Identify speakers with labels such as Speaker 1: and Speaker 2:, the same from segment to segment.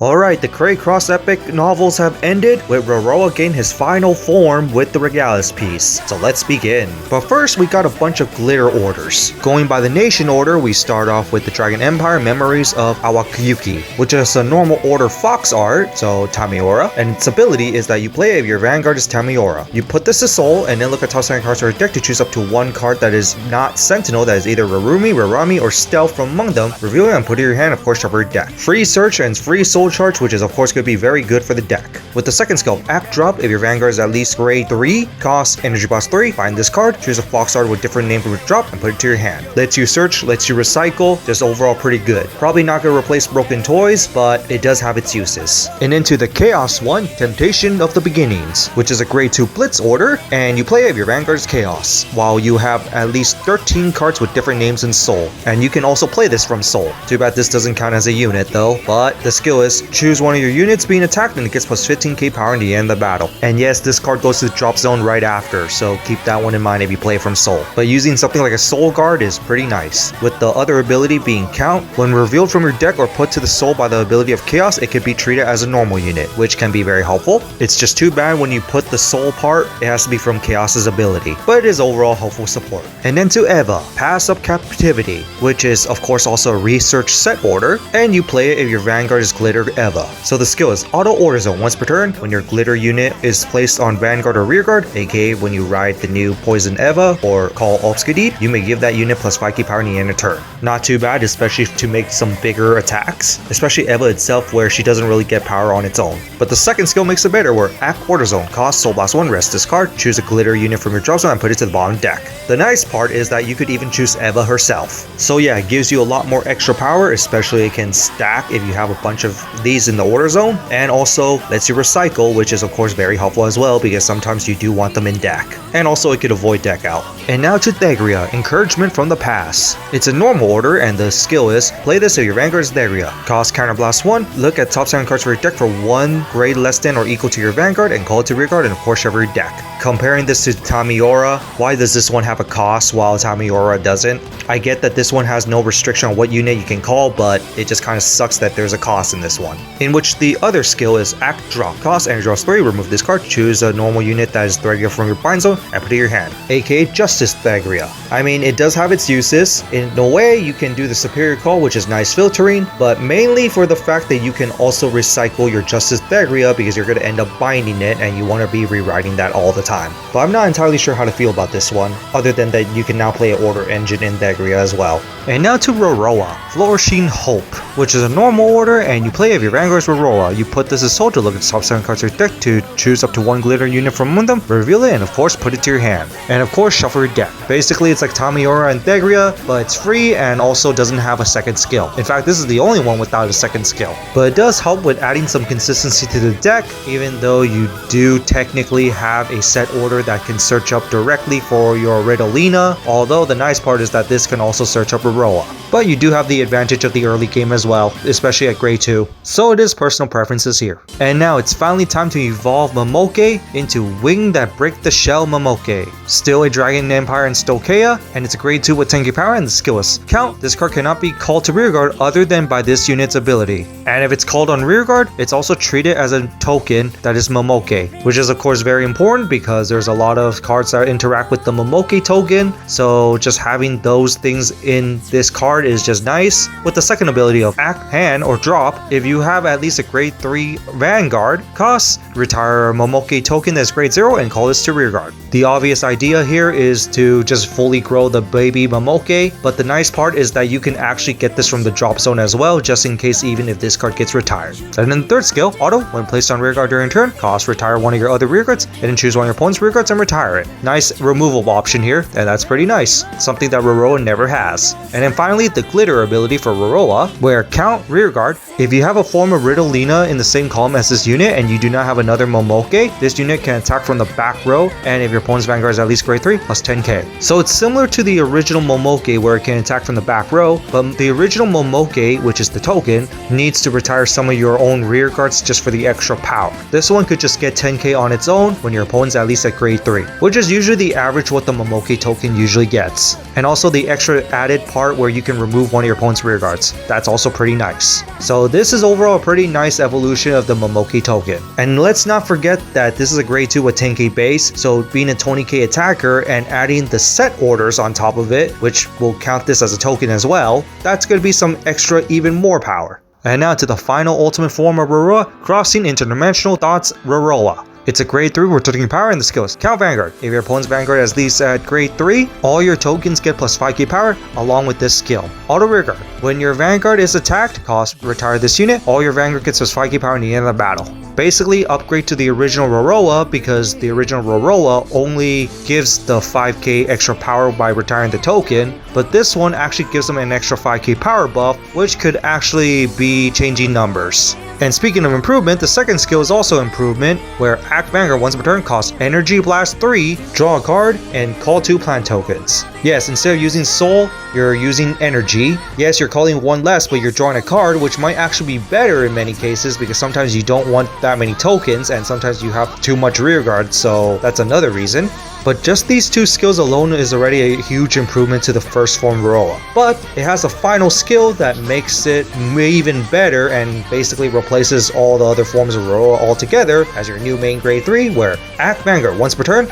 Speaker 1: Alright, the Cray Cross Epic novels have ended, with Rorowa gained his final form with the Regalis piece. So let's begin. But first, we got a bunch of glitter orders. Going by the nation order, we start off with the Dragon Empire Memories of Awakuyuki, which is a normal order fox art, so Tamiora, and its ability is that you play if your Vanguard is Tamiora. You put this to Soul, and then look at top 7 cards of your deck to choose up to one card that is not Sentinel, that is either Rarumi, Rarami, or Stealth from among them, reveal it and put it in your hand, of course, shuffle your deck. Free search and free soul charge, which is of course going to be very good for the deck. With the second skill, Act Drop, if your Vanguard is at least grade 3, cost Energy Boss 3, find this card, choose a Fox card with different name for drop, and put it to your hand. Lets you search, lets you recycle, just overall pretty good. Probably not going to replace Broken Toys, but it does have its uses. And into the Chaos one, Temptation of the Beginnings, which is a grade 2 Blitz order, and you play if your Vanguard is Chaos, while you have at least 13 cards with different names in Soul. And you can also play this from Soul. Too bad this doesn't count as a unit though, but the skill is choose one of your units being attacked and it gets plus 15k power in the end of the battle. And yes, this card goes to the drop zone right after, so keep that one in mind if you play from Soul. But using something like a Soul Guard is pretty nice. With the other ability being Count, when revealed from your deck or put to the Soul by the ability of Chaos, it can be treated as a normal unit, which can be very helpful. It's just too bad when you put the Soul part, it has to be from Chaos's ability, but it is overall helpful support. And then to Eva, Pass Up Captivity, which is of course also a research set order, and you play it if your Vanguard is Glittered Eva. So the skill is Auto Order Zone once per turn. When your glitter unit is placed on Vanguard or Rearguard, aka when you ride the new Poison Eva or call Obskadid, you may give that unit plus 5k power in the end of turn. Not too bad, especially to make some bigger attacks, especially Eva itself where she doesn't really get power on its own. But the second skill makes it better, where Act Order Zone, cost Soul Blast 1, rest this card, choose a glitter unit from your drop zone and put it to the bottom deck. The nice part is that you could even choose Eva herself. So yeah, it gives you a lot more extra power, especially it can stack if you have a bunch of these in the order zone, and also lets you recycle, which is of course very helpful as well because sometimes you do want them in deck. And also it could avoid deck out. And now to Thegria, Encouragement from the Past. It's a normal order and the skill is play this if your Vanguard is Thegria. Cost Counterblast 1, look at top 7 cards for your deck for one grade less than or equal to your Vanguard and call it to Rearguard and of course shuffle your deck. Comparing this to Tamiora, why does this one have a cost while Tamiora doesn't? I get that this one has no restriction on what unit you can call, but it just kind of sucks that there's a cost in this one. In which the other skill is Act Drop. Cost Energy Draw 3, remove this card, choose a normal unit that is Thegria from your bind zone and put it in your hand, aka Justice Thegria. I mean, it does have its uses. In a way, you can do the Superior Call, which is nice filtering, but mainly for the fact that you can also recycle your Justice Thegria because you're going to end up binding it and you want to be rewriting that all the time. But I'm not entirely sure how to feel about this one, other than that you can now play an Order Engine in Thegria as well. And now to Rorowa, Flourishing Hope, which is a normal order and you play if your Vanguard is Rorowa. You put this as Soul to look at the top 7 cards of your deck to choose up to one glitter unit from among them, reveal it, and of course put it to your hand. And of course shuffle your deck. Basically it's like Tamiora and Thegria, but it's free and also doesn't have a second skill. In fact, this is the only one without a second skill. But it does help with adding some consistency to the deck, even though you do technically have a set order that can search up directly for your Riddlina, although the nice part is that this can also search up Roroa. But you do have the advantage of the early game as well, especially at grade 2, so it is personal preferences here. And now it's finally time to evolve Momoke into Wing That Break the Shell Momoke. Still a Dragon Empire and Stokea, and it's a grade 2 with 10k power and the skill is Count. This card cannot be called to Rearguard other than by this unit's ability. And if it's called on Rearguard, it's also treated as a token that is Momoke, which is of course very important because there's a lot of cards that interact with the Momoke token, so just having those things in this card is just nice. With the second ability of Act, Hand, or Drop, if you have at least a grade 3 Vanguard, cost retire a Momoke token that's grade 0 and call this to Rearguard. The obvious idea here is to just fully grow the baby Momoke, but the nice part is that you can actually get this from the drop zone as well, just in case even if this card gets retired. And then the third skill, Auto, when placed on Rearguard during turn, cost retire one of your other Rearguards, and then choose one of your opponent's Rearguards and retire it. Nice removable option here, and that's pretty nice. Something that Rorowa never has. And then finally, the Glitter ability for Rorowa, where Count Rearguard, if you have a form of Riddlina in the same column as this unit and you do not have another Momoke, this unit can attack from the back row, and if your opponent's Vanguard is at least grade 3, plus 10k. So it's similar to the original Momoke where it can attack from the back row, but the original Momoke, which is the token, needs to retire some of your own Rearguards just for the extra power. This one could just get 10k on its own when your opponent's at least at grade 3, which is usually the average what the Momoke token usually gets. And also the extra added part where you can remove one of your opponent's rear guards. That's also pretty nice. So this is overall a pretty nice evolution of the Momoke token. And let's not forget that this is a grade 2 with 10k base, so being a 20k attacker and adding the set orders on top of it, which will count this as a token as well, that's going to be some extra even more power. And now to the final ultimate form of Roroa, crossing Interdimensional Thoughts Rorowa. It's a grade 3 rotating power and the skills. Count Vanguard. If your opponent's Vanguard is at least at grade 3, all your tokens get plus 5k power along with this skill. Auto Rear Guard. When your Vanguard is attacked, retire this unit, all your Vanguard gets plus 5k power in the end of the battle. Basically upgrade to the original Roroa because the original Roroa only gives the 5k extra power by retiring the token, but this one actually gives them an extra 5k power buff, which could actually be changing numbers. And speaking of improvement, the second skill is also improvement, where Act Vanguard once per turn costs Energy Blast 3, draw a card, and call 2 plant tokens. Yes, instead of using Soul, you're using Energy. Yes, you're calling one less, but you're drawing a card, which might actually be better in many cases because sometimes you don't want that many tokens and sometimes you have too much rear guard, so that's another reason. But just these two skills alone is already a huge improvement to the first form Roroa. But it has a final skill that makes it even better and basically replaces all the other forms of Roroa altogether as your new main grade 3, where Act Vanguard once per turn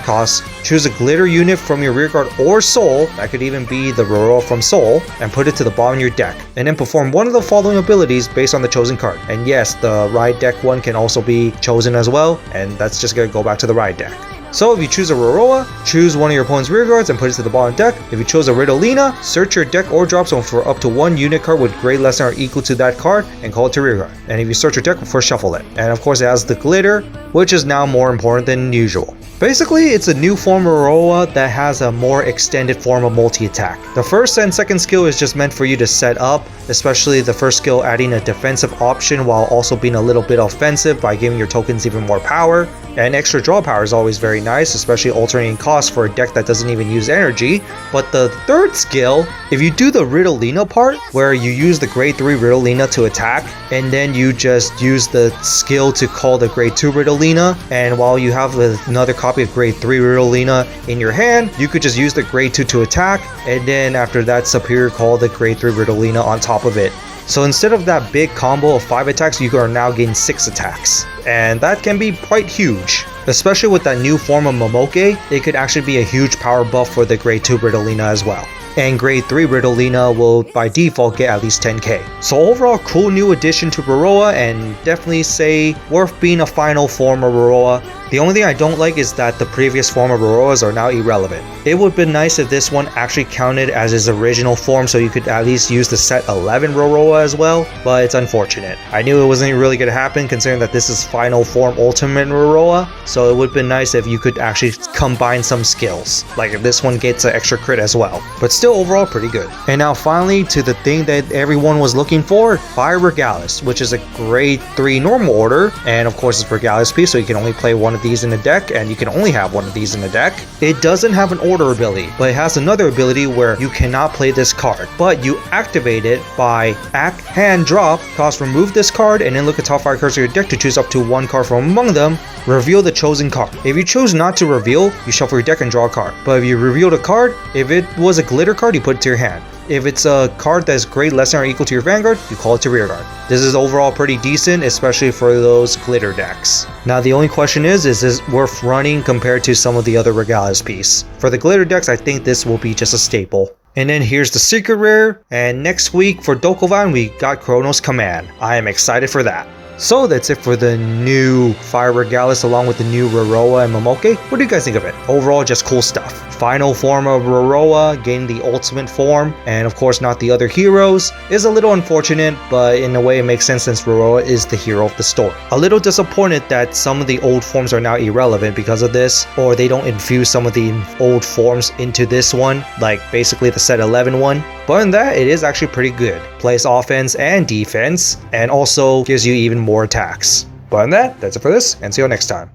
Speaker 1: choose a glitter unit from your rear guard or soul, that could even be the Roroa from soul, and put it to the bottom of your deck. And then perform one of the following abilities based on the chosen card. And yes, the ride deck one can also be chosen as well, and that's just going to go back to the ride deck. So if you choose a Roroa, choose one of your opponent's rear guards and put it to the bottom deck. If you chose a Riddlina, search your deck or drop zone for up to one unit card with grade less than or equal to that card and call it to rear guard. And if you search your deck, first shuffle it. And of course it has the glitter, which is now more important than usual. Basically, it's a new form of Roroa that has a more extended form of multi-attack. The first and second skill is just meant for you to set up, especially the first skill adding a defensive option while also being a little bit offensive by giving your tokens even more power. And extra draw power is always very nice, especially alternating costs for a deck that doesn't even use energy. But the third skill, if you do the Riddlina part, where you use the grade 3 Riddlina to attack, and then you just use the skill to call the grade 2 Riddlina, and while you have another copy of grade 3 Riddlina in your hand, you could just use the grade 2 to attack, and then after that superior call the grade 3 Riddlina on top of it. So instead of that big combo of 5 attacks, you are now getting 6 attacks. And that can be quite huge. Especially with that new form of Momoke, it could actually be a huge power buff for the grade 2 Riddlina as well. And grade 3 Riddlina will by default get at least 10k. So overall, cool new addition to Roroa, and definitely say worth being a final form of Roroa. The only thing I don't like is that the previous form of Roroas are now irrelevant. It would be nice if this one actually counted as his original form so you could at least use the set 11 Roroa as well, but it's unfortunate. I knew it wasn't really going to happen considering that this is final form ultimate Roroa, so it would be nice if you could actually combine some skills, like if this one gets an extra crit as well. But still overall pretty good. And now finally to the thing that everyone was looking for, Fire Regalis, which is a grade 3 normal order, and of course it's Regalis piece, so you can only play one of these in a deck, and you can only have one of these in a deck. It doesn't have an order ability, but it has another ability where you cannot play this card, but you activate it by act hand drop, remove this card, and then look at top 5 cards of your deck to choose up to one card from among them, reveal the chosen card. If you choose not to reveal, you shuffle your deck and draw a card, but if you reveal the card, if it was a glitter card, you put it to your hand. If it's a card that's grade less than or equal to your Vanguard, you call it to rear guard. This is overall pretty decent, especially for those glitter decks. Now the only question is this worth running compared to some of the other Regalis piece? For the glitter decks, I think this will be just a staple. And then here's the secret rare, and next week for Dokkovan we got Chronoscommand. I am excited for that. So that's it for the new Fire Regalis along with the new Rorowa and Momoke. What do you guys think of it? Overall, just cool stuff. Final form of Rorowa, gaining the ultimate form, and of course not the other heroes, is a little unfortunate, but in a way it makes sense since Rorowa is the hero of the story. A little disappointed that some of the old forms are now irrelevant because of this, or they don't infuse some of the old forms into this one, like basically the set 11 one. But in that, it is actually pretty good. Plays offense and defense, and also gives you even more attacks. But in that, that's it for this, and see you next time.